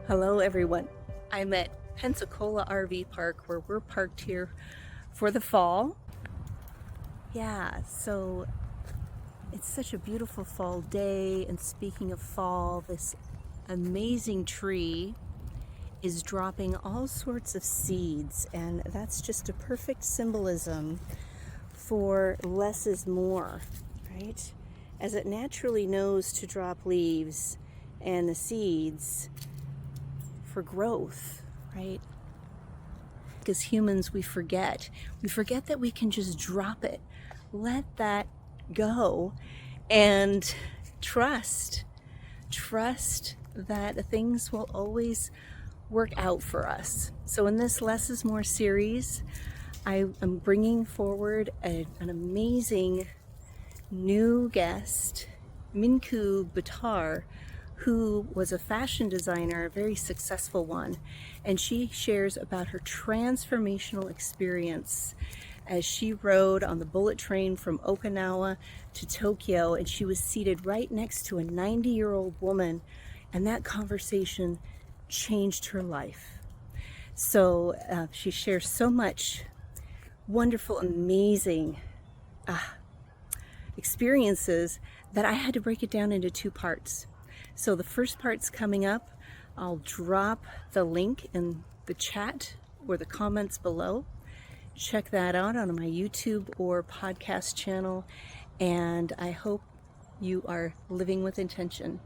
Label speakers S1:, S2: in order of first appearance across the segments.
S1: Hello, everyone. I'm at Pensacola RV Park where we're parked here for the fall. Yeah, so it's such a beautiful fall day. And speaking of fall, this amazing tree is dropping all sorts of seeds, and that's just a perfect symbolism for less is more, right? As it naturally knows to drop leaves and the seeds for growth, right? As humans, we forget. We forget that we can just drop it, let that go, and trust. Trust that things will always work out for us. So, in this Less is More series, I am bringing forward an amazing new guest, Minnku Buttar, who was a fashion designer, a very successful one, and she shares about her transformational experience as she rode on the bullet train from Okinawa to Tokyo, and she was seated right next to a 90-year-old woman, and that conversation changed her life. So she shares so much wonderful, amazing experiences that I had to break it down into two parts. So the first part's coming up. I'll drop the link in the chat or the comments below. Check that out on my YouTube or podcast channel, and I hope you are living with intention.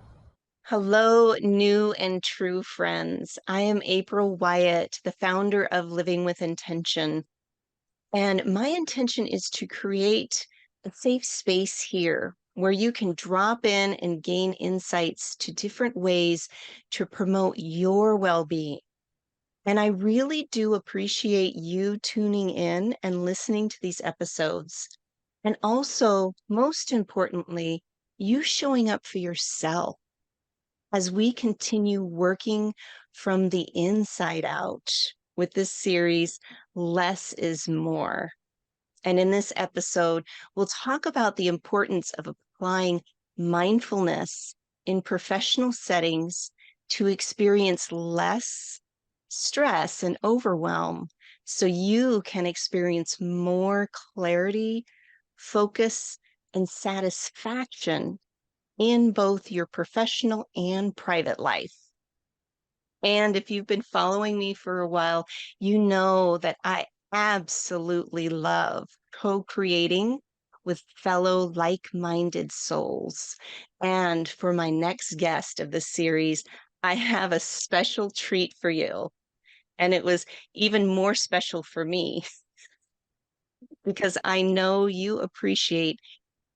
S1: Hello, new and true friends. I am April Wyatt, the founder of Living with Intention. And my intention is to create a safe space here where you can drop in and gain insights to different ways to promote your well being. And I really do appreciate you tuning in and listening to these episodes. And also, most importantly, you showing up for yourself as we continue working from the inside out with this series, Less is More. And in this episode, we'll talk about the importance of applying mindfulness in professional settings to experience less stress and overwhelm so you can experience more clarity, focus, and satisfaction in both your professional and private life. And if you've been following me for a while, you know that I absolutely love co-creating with fellow like-minded souls. And for my next guest of this series, I have a special treat for you. And it was even more special for me because I know you appreciate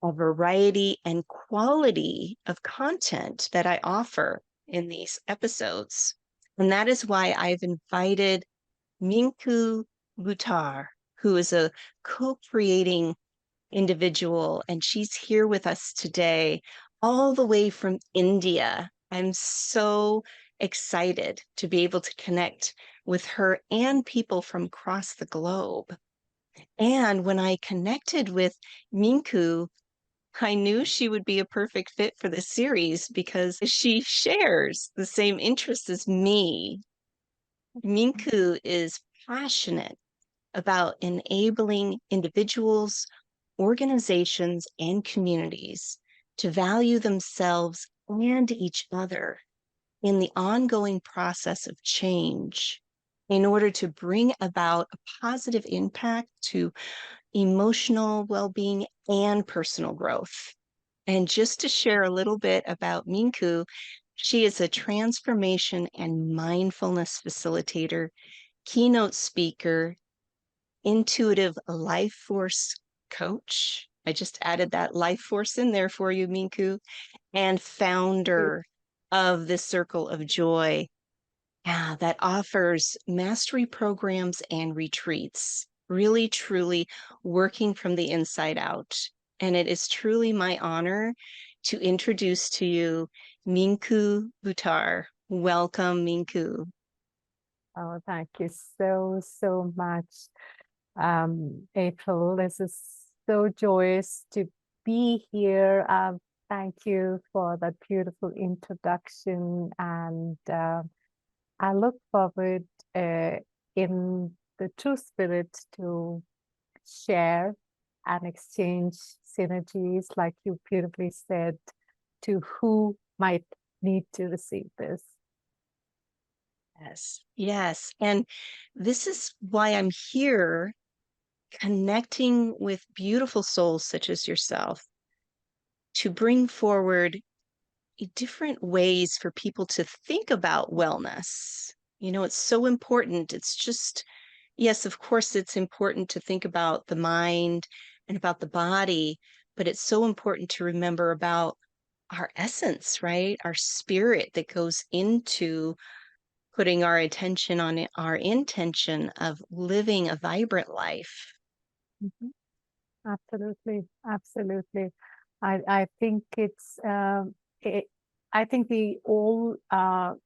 S1: a variety and quality of content that I offer in these episodes. And that is why I've invited Minnku Buttar, who is a co-creating individual, and she's here with us today, all the way from India. I'm so excited to be able to connect with her and people from across the globe. And when I connected with Minnku, I knew she would be a perfect fit for this series because she shares the same interests as me. Minnku is passionate about enabling individuals, organizations, and communities to value themselves and each other in the ongoing process of change in order to bring about a positive impact to emotional well-being and personal growth. And just to share a little bit about Minnku, she is a transformation and mindfulness facilitator, keynote speaker, intuitive life force coach. I just added that life force in there for you, Minnku, and founder of the Circle of Joy. Yeah, that offers mastery programs and retreats, really, truly working from the inside out. And it is truly my honor to introduce to you Minnku Buttar. Welcome, Minnku.
S2: Oh, thank you so much, April. This is so joyous to be here. Thank you for that beautiful introduction. And I look forward in the true spirit to share and exchange synergies, like you beautifully said, to who might need to receive this.
S1: Yes, yes. And this is why I'm here connecting with beautiful souls such as yourself to bring forward different ways for people to think about wellness. It's so important. It's just, yes, of course, it's important to think about the mind and about the body, but it's so important to remember about our essence, right? Our spirit that goes into putting our attention on our intention of living a vibrant life.
S2: Mhm. Absolutely, absolutely. I think I think we all,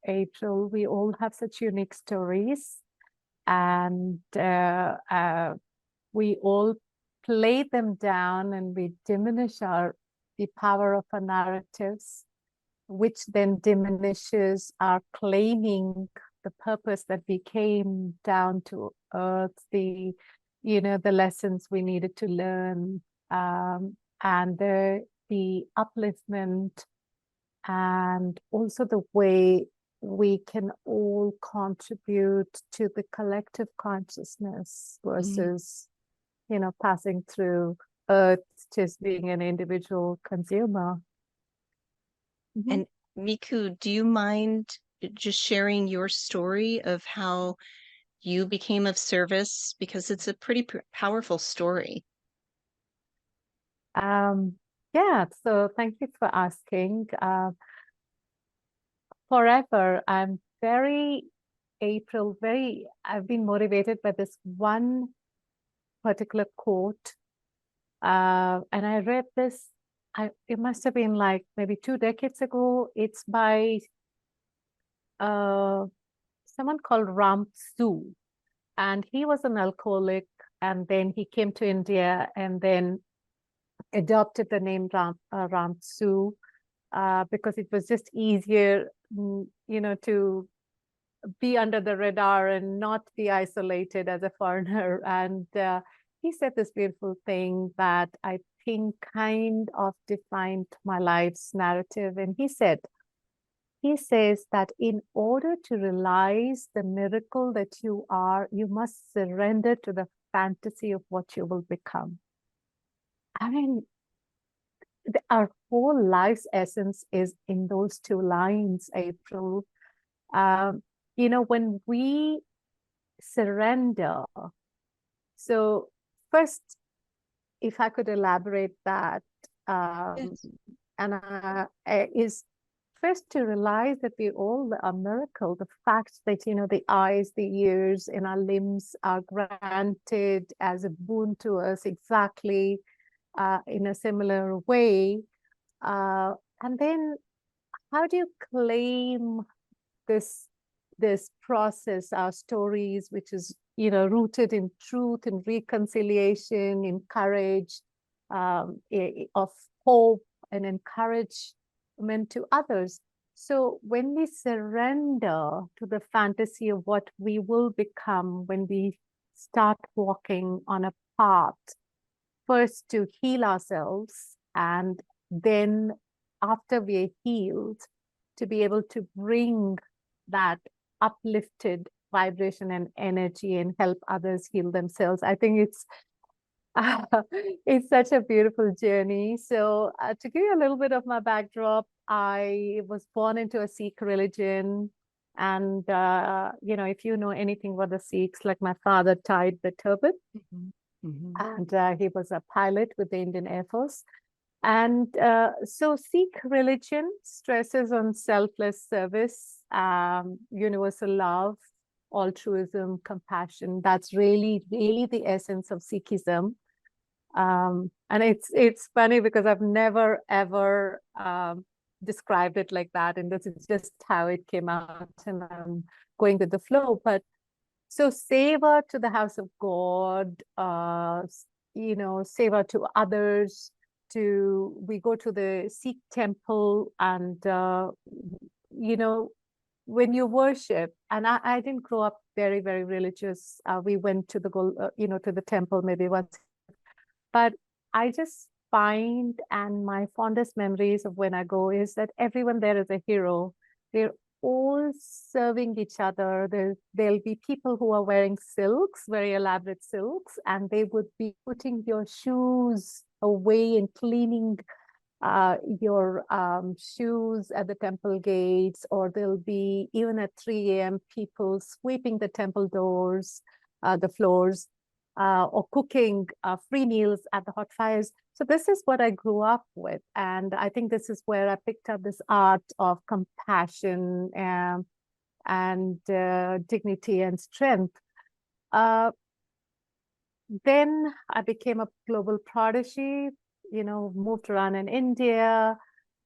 S2: April, we all have such unique stories, and we all play them down, and we diminish the power of our narratives, which then diminishes our claiming the purpose that we came down to earth, the lessons we needed to learn, and the upliftment, and also the way we can all contribute to the collective consciousness
S1: Mhm.
S2: versus, passing through earth just being an individual consumer. Mhm.
S1: And Miku, do you mind just sharing your story of how you became of service? Because it's a pretty powerful story.
S2: Um, yeah, so thank you for asking. Forever, I'm very, April, I've been motivated by this one particular quote. And I read this, it must have been like maybe 2 decades ago. It's by uh, someone called Ram Su, and he was an alcoholic, and then he came to India and then adopted the name Ram Su, because it was just easier, to be under the radar and not be isolated as a foreigner. And he said this beautiful thing that I think kind of defined my life's narrative. And he says that in order to realize the miracle that you are, you must surrender to the fantasy of what you will become. I mean, our whole life's essence is in those two lines, April. Um, when we surrender, so first, if I could elaborate that, um,
S1: Yes.
S2: and is first to realize that we all are miracle. The fact that, the eyes, the ears, and our limbs are granted as a boon to us exactly in a similar way. Uh, and then how do you claim this this process, our stories, which is, rooted in truth, in reconciliation, in courage, of hope and encouragement to others. So when we surrender to the fantasy of what we will become when we start walking on a path, first to heal ourselves, and then after we're healed, to be able to bring that uplifted vibration and energy and help others heal themselves. I think it's such a beautiful journey. So to give you a little bit of my backdrop, I was born into a Sikh religion. And, if you know anything about the Sikhs, like my father tied the turban,
S1: Mhm. Mhm.
S2: and he was a pilot with the Indian Air Force. And so Sikh religion stresses on selfless service, universal love, altruism, compassion. That's really, really the essence of Sikhism. And it's funny because I've never ever described it like that, and this is just how it came out, and I'm going with the flow. But so savor to the house of God, savor to others. We go to the Sikh temple, and you know when you worship, and I didn't grow up very, very religious. We went to the to the temple maybe once, but I just find, and my fondest memories of when I go is that everyone there is a hero. They're all serving each other. There'll be people who are wearing silks, very elaborate silks, and they would be putting your shoes away and cleaning your shoes at the temple gates, or there'll be, even at 3 a.m., people sweeping the temple doors, the floors, or cooking free meals at the hot fires. So this is what I grew up with. And I think this is where I picked up this art of compassion and dignity and strength. Then I became a global prodigy, moved around in India,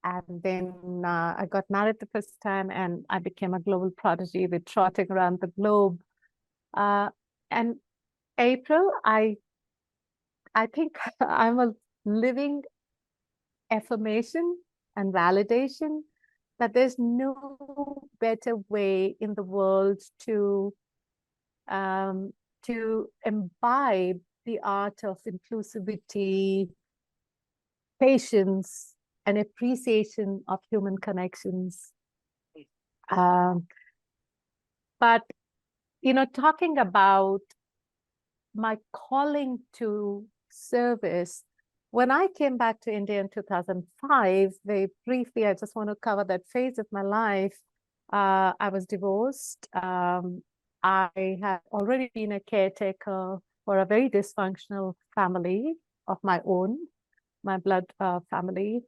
S2: and then I got married the first time, and I became a global prodigy with trotting around the globe. And April, I think I'm a living affirmation and validation that there's no better way in the world to imbibe the art of inclusivity, patience, and appreciation of human connections. But, talking about my calling to service, when I came back to India in 2005, very briefly, I just want to cover that phase of my life. I was divorced. I had already been a caretaker for a very dysfunctional family of my own, my blood family.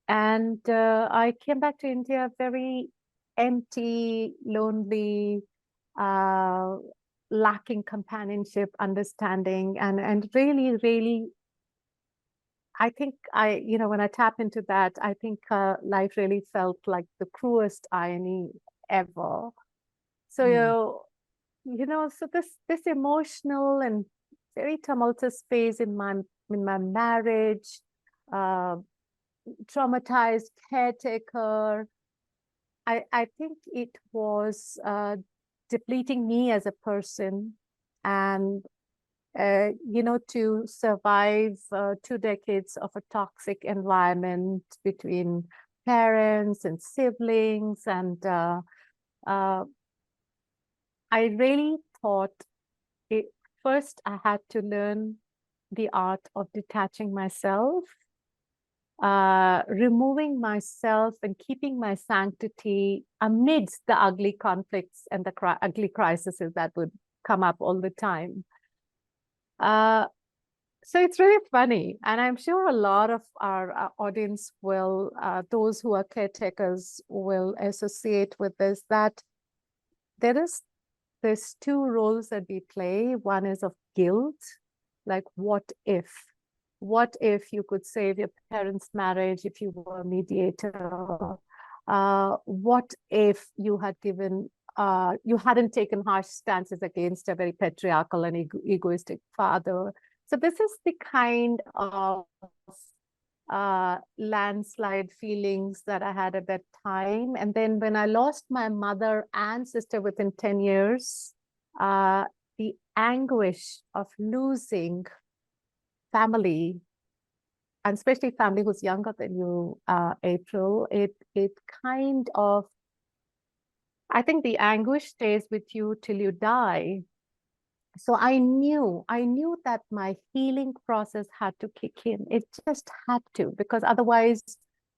S2: And I came back to India very empty, lonely, lacking companionship, understanding, and really, really, I think when I tap into that, I think life really felt like the cruelest irony ever. So, so this emotional and very tumultuous phase in my marriage, traumatized caretaker, I think it was depleting me as a person, and to survive 2 decades of a toxic environment between parents and siblings, and I really thought first I had to learn the art of detaching myself, removing myself and keeping my sanctity amidst the ugly conflicts and the ugly crises that would come up all the time. So it's really funny, and I'm sure a lot of our audience will, those who are caretakers will associate with this, that there's 2 roles that we play. One is of guilt, like what if? What if you could save your parents' marriage if you were a mediator? What if you had you hadn't taken harsh stances against a very patriarchal and egoistic father? So this is the kind of landslide feelings that I had at that time. And then when I lost my mother and sister within 10 years, the anguish of losing family, and especially family who's younger than you, April, it kind of, I think the anguish stays with you till you die. So I knew that my healing process had to kick in. It just had to, because otherwise,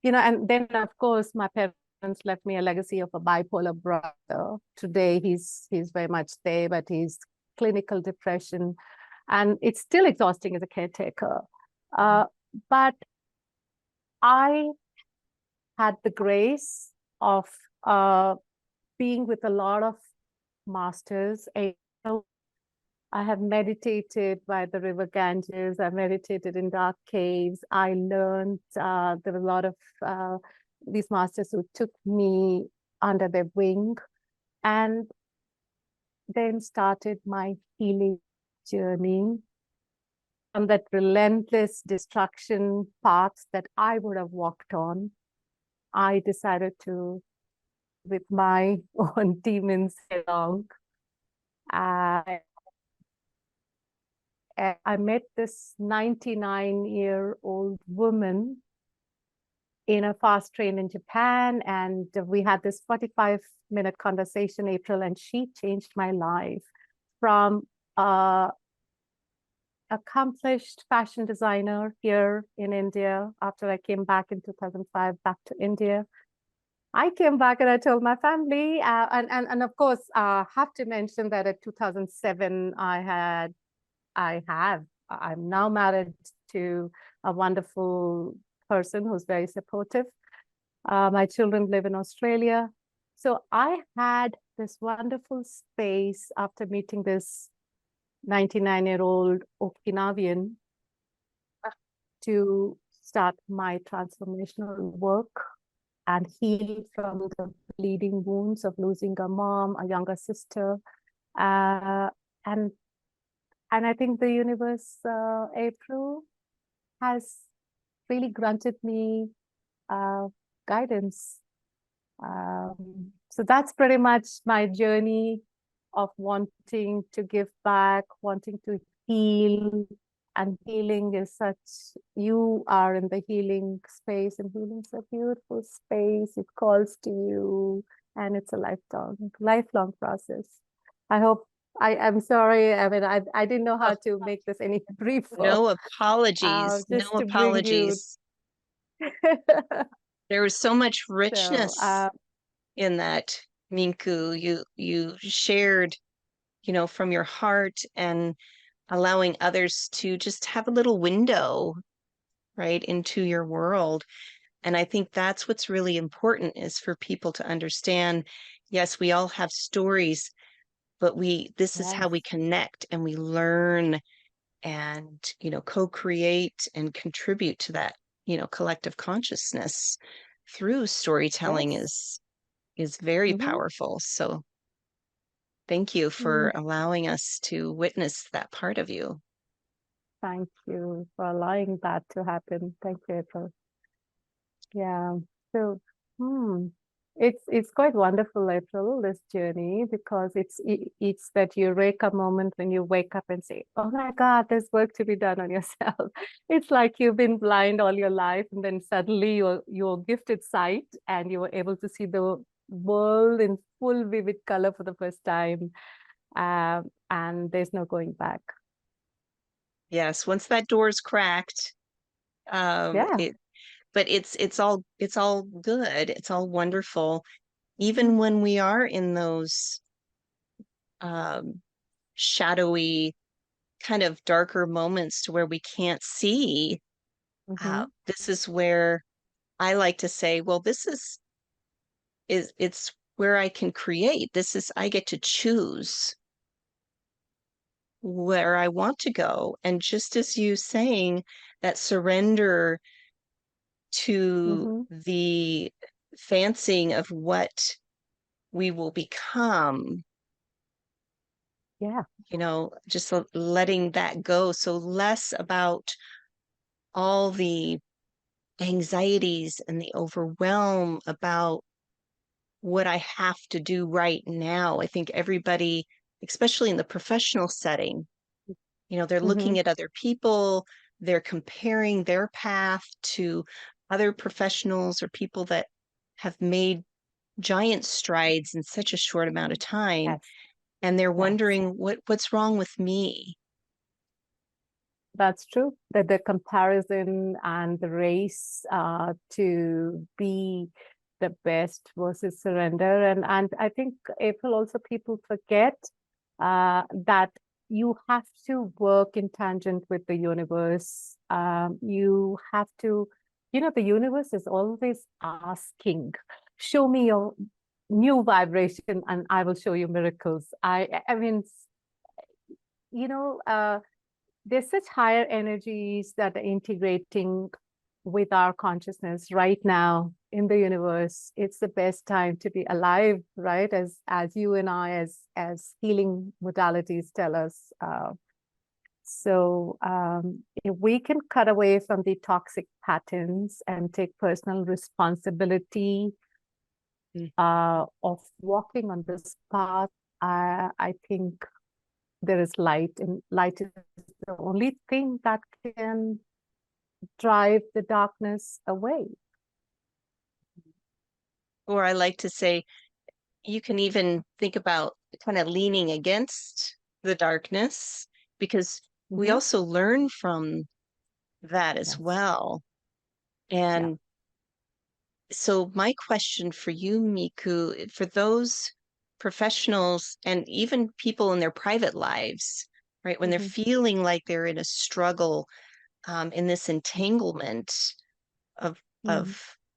S2: and then of course my parents left me a legacy of a bipolar brother. Today he's very much there, but he's clinical depression, and it's still exhausting as a caretaker. But I had the grace of being with a lot of masters. I have meditated by the river Ganges. I meditated in dark caves. I learned, there were a lot of these masters who took me under their wing, and then started my healing journey on that relentless destruction path that I would have walked on. I decided to with my own demons along. I I met this 99-year-old woman in a fast train in Japan, and we had this 45-minute conversation, April, and she changed my life from a accomplished fashion designer here in India after I came back in 2005 back to India. I came back and I told my family, and of course, have to mention that at 2007, I'm now married to a wonderful person who's very supportive. My children live in Australia. So I had this wonderful space after meeting this 99-year-old Okinawan to start my transformational work and heal from the bleeding wounds of losing a mom, a younger sister. And I think the universe, April, has really granted me guidance. So that's pretty much my journey of wanting to give back, wanting to heal. And healing is such, you are in the healing space, and healing is a beautiful space. It calls to you, and it's a lifelong process. I hope, I'm sorry. I mean, I didn't know how to make this any briefer.
S1: No apologies.
S2: Just
S1: No
S2: to bring you.
S1: apologies. There was so much
S2: So,
S1: richness in that, Minnku. You shared, from your heart, and allowing others to just have a little window, right, into your world. And I think that's what's really important, is for people to understand, yes, we all have stories, but this is how
S2: yes,
S1: we connect and we learn and, co-create and contribute to that, collective consciousness through storytelling
S2: yes.
S1: is very
S2: Mhm.
S1: powerful. So thank you for
S2: Mm,
S1: allowing us to witness that part of you.
S2: Thank you for allowing that to happen. Thank you, April. Yeah. So, it's quite wonderful, April, this journey, because it's that eureka moment when you wake up and say, "Oh my God, there's work to be done on yourself." It's like you've been blind all your life, and then suddenly you're gifted sight, and you were able to see the world in full vivid color for the first time, and there's no going back.
S1: Yes, once that door's cracked,
S2: Yeah.
S1: it but it's all good. It's all wonderful.
S2: Mhm.
S1: Even when we are in those um shadowy, kind of darker moments to where we can't see,
S2: Mhm.
S1: this is where I like to say, well, this it's where I can create. I get to choose where I want to go. And just as you saying, that surrender to
S2: Mhm.
S1: the fancying of what we will become,
S2: Yeah.
S1: just letting that go. So less about all the anxieties and the overwhelm about what I have to do right now. I think everybody, especially in the professional setting, they're looking
S2: Mhm.
S1: at other people, they're comparing their path to other professionals or people that have made giant strides in such a short amount of time,
S2: Yes.
S1: and they're
S2: Yes.
S1: wondering what's wrong with me.
S2: That's true. That the comparison and the race to be the best versus surrender. And I think, April, also people forget that you have to work in tangent with the universe. You have to, the universe is always asking, show me your new vibration and I will show you miracles. I mean, you know, uh, there's such higher energies that are integrating with our consciousness right now in the universe. It's the best time to be alive, right? As you and I, as healing modalities tell us. If we can cut away from the toxic patterns and take personal responsibility of walking on this path, I think there is light, and light is the only thing that can drive the darkness away.
S1: Or I like to say, you can even think about kind of leaning against the darkness, because we also learn from that as
S2: Yes.
S1: well.
S2: Yeah.
S1: And so my question for you, Minnku, for those professionals and even people in their private lives, right, when they're feeling like they're in a struggle, in this entanglement of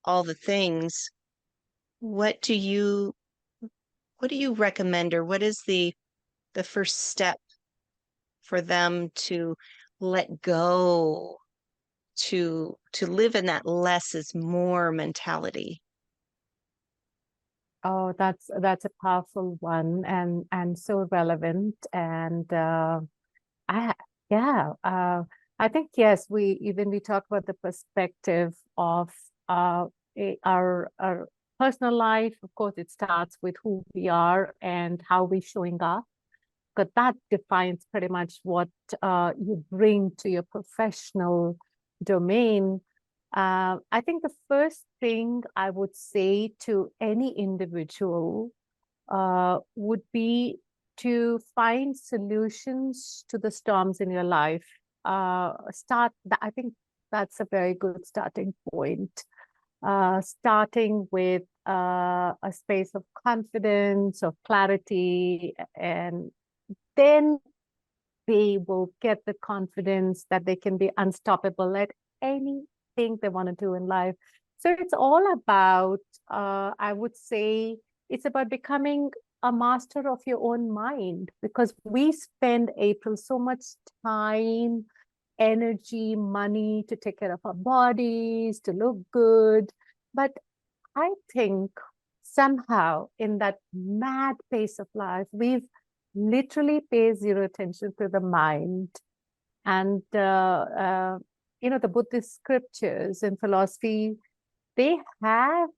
S1: all the things, what do you recommend, or what is the first step for them to let go, to live in that less is more mentality?
S2: Oh, that's a powerful one, and so relevant. And I yeah, I think yes, we talk about the perspective of our personal life. Of course, it starts with who we are and how we're showing up, because that defines pretty much what you bring to your professional domain. I think the first thing I would say to any individual would be to find solutions to the storms in your life. I think that's a very good starting point. Starting with a space of confidence, of clarity, and then they will get the confidence that they can be unstoppable at anything they want to do in life. So it's all about, I would say, it's about becoming a master of your own mind, because we spend, April, so much time, energy, money to take care of our bodies, to look good. But I think somehow in that mad pace of life, we've literally paid zero attention to the mind. And, the Buddhist scriptures and philosophy, they have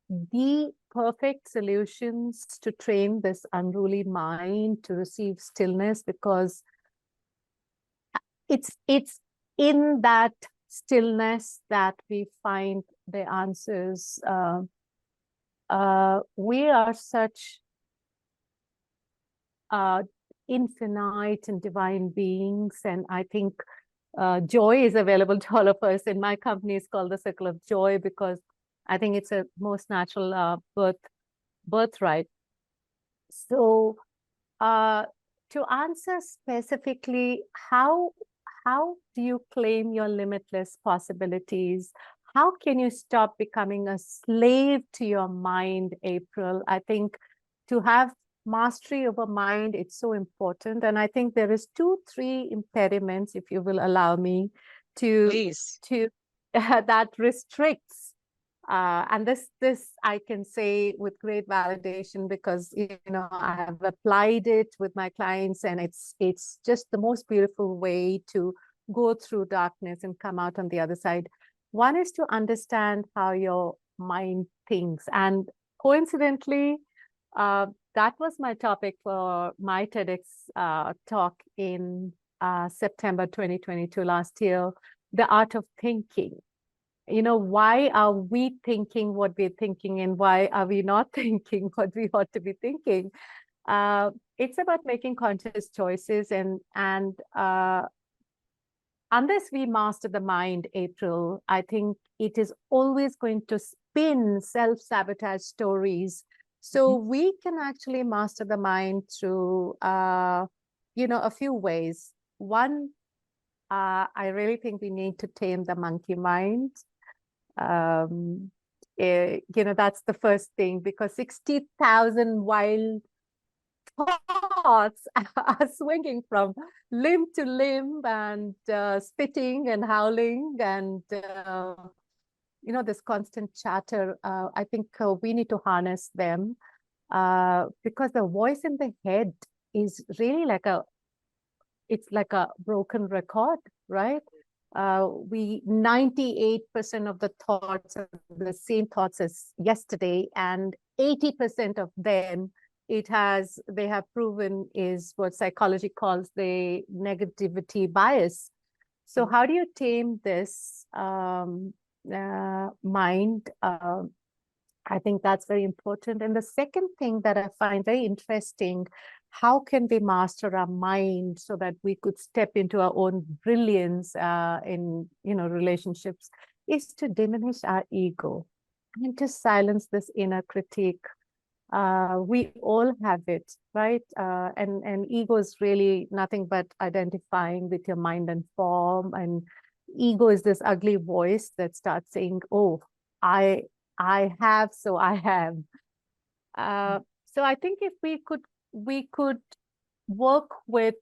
S2: the perfect solutions to train this unruly mind to receive stillness, because it's in that stillness that we find the answers. We are such infinite and divine beings, and I think joy is available to all of us. In my company, it's called the Circle of Joy, because I think it's a most natural birthright. So, to answer specifically, how do you claim your limitless possibilities? How can you stop becoming a slave to your mind, April? I think to have mastery over mind, it's so important. And I think there is 2-3 impediments, if you will allow me,
S1: Please.
S2: that restricts. And this I can say with great validation, because I have applied it with my clients, and it's just the most beautiful way to go through darkness and come out on the other side. One is to understand how your mind thinks, and coincidentally, that was my topic for my TEDx talk in September 2022 last year, the art of thinking. Why are we thinking what we're thinking, and why are we not thinking what we ought to be thinking? It's about making conscious choices, and unless we master the mind, April, I think it is always going to spin self-sabotage stories. So we can actually master the mind through, a few ways. One, I really think we need to tame the monkey mind. That's the first thing, because 60,000 wild thoughts are swinging from limb to limb, and spitting and howling, and this constant chatter. I think we need to harness them, because the voice in the head is really it's like a broken record, right? we 98% of the thoughts are the same thoughts as yesterday, and 80% of them they have proven is what psychology calls the negativity bias. So how do you tame this mind? I think that's very important. And the second thing that I find very interesting, how can we master our mind so that we could step into our own brilliance in relationships, is to diminish our ego and to silence this inner critique. We all have it, right? And ego is really nothing but identifying with your mind and form. And ego is this ugly voice that starts saying, "Oh, I have, so I have." So I think if we could work with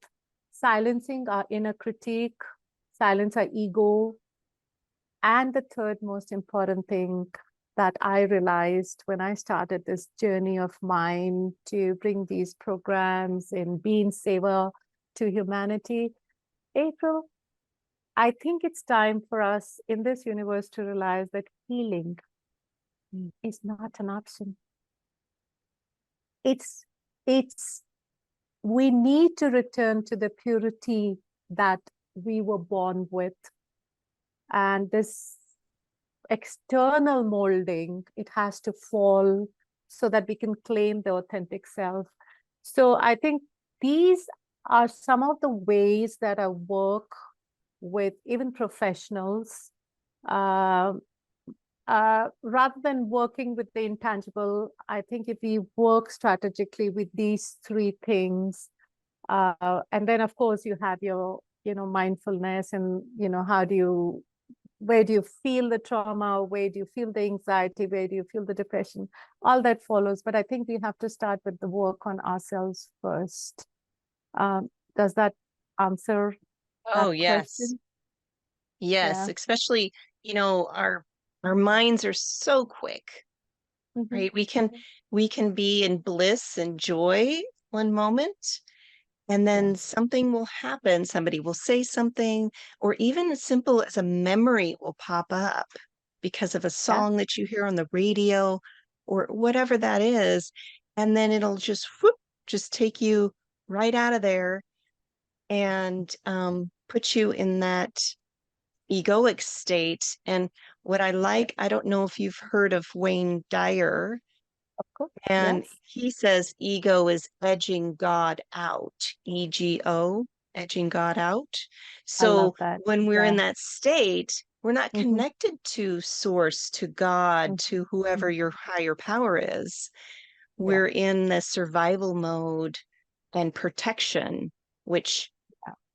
S2: silencing our inner critique, silence our ego, and the third most important thing that I realized when I started this journey of mine to bring these programs in being savor to humanity, April, I think it's time for us in this universe to realize that healing is not an option. It's we need to return to the purity that we were born with. And this external molding, it has to fall so that we can claim the authentic self. So I think these are some of the ways that I work with even professionals. Rather than working with the intangible, I think if we work strategically with these three things, and then of course you have your, mindfulness, and where do you feel the trauma, where do you feel the anxiety, where do you feel the depression, all that follows. But I think we have to start with the work on ourselves first. Does that answer that
S3: Oh, yes.
S2: question?
S3: Yes,
S2: Yeah.
S3: especially, our minds are so quick,
S2: Mm-hmm.
S3: right? We can be in bliss and joy one moment, and then
S2: Yeah.
S3: something will happen. Somebody will say something, or even as simple as a memory will pop up because of a
S2: Yeah.
S3: song that you hear on the radio or whatever that is. And then it'll just whoop, just take you right out of there and put you in that egoic state. And what I like, I don't know if you've heard of Wayne Dyer,
S2: Of course.
S3: and
S2: Yes.
S3: he says ego is edging God out, EGO, edging God out.
S2: I love
S3: So
S2: that.
S3: when we're in
S2: Yeah.
S3: that state, we're not
S2: Mm-hmm.
S3: connected to source, to God, to whoever
S2: Mm-hmm.
S3: your higher power is.
S2: Yeah.
S3: We're in the survival mode and protection, which,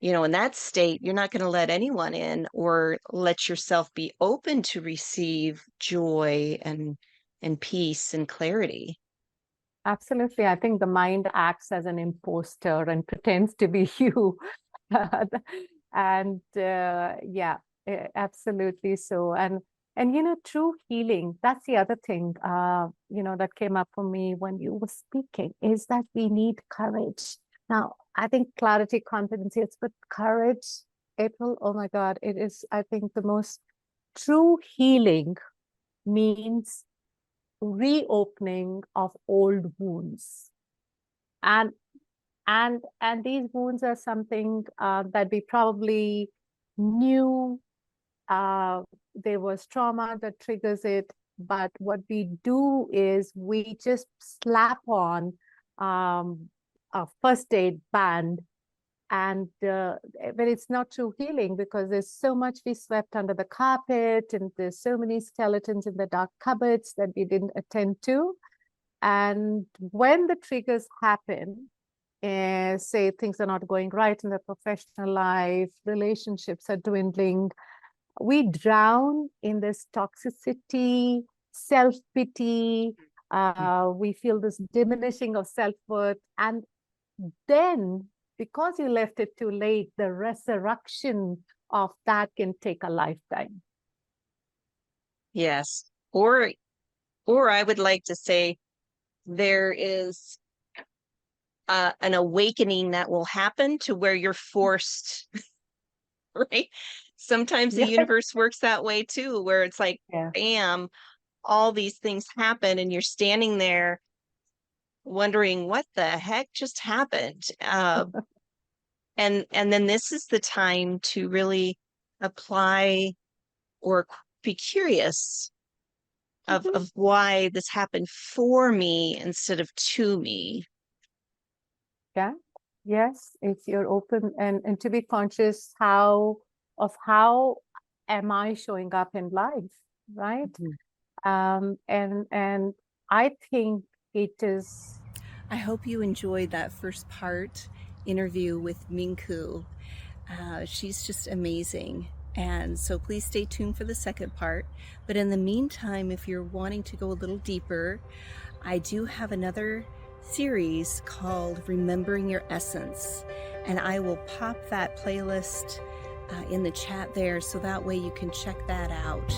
S3: in that state, you're not going to let anyone in or let yourself be open to receive joy and peace and clarity.
S2: Absolutely. I think the mind acts as an imposter and pretends to be you. And yeah, absolutely so. And true healing, that's the other thing that came up for me when you were speaking, is that we need courage. Now, I think clarity, confidence, yes, but courage, April, oh my God, it is, I think, the most true healing means reopening of old wounds. And these wounds are something that we probably knew there was trauma that triggers it, but what we do is we just slap on a first aid band, and but it's not true healing, because there's so much we swept under the carpet, and there's so many skeletons in the dark cupboards that we didn't attend to. And when the triggers happen, say things are not going right in the professional life, relationships are dwindling, we drown in this toxicity, self-pity, we feel this diminishing of self-worth. And then, because you left it too late, the resurrection of that can take a lifetime.
S3: Yes. Or I would like to say there is an awakening that will happen to where you're forced, right, Sometimes the
S2: Yeah.
S3: universe works that way too, where it's like,
S2: Yeah.
S3: bam, all these things happen, and you're standing there wondering what the heck just happened. And then this is the time to really apply or be curious
S2: Mhm.
S3: of why this happened for me instead of to me.
S2: Yeah. Yes, if you're open and to be conscious of how am I showing up in life, right? And I think it is,
S1: I hope you enjoyed that first part interview with Minnku. She's just amazing. And so please stay tuned for the second part. But in the meantime, if you're wanting to go a little deeper, I do have another series called Remembering Your Essence. And I will pop that playlist in the chat there so that way you can check that out.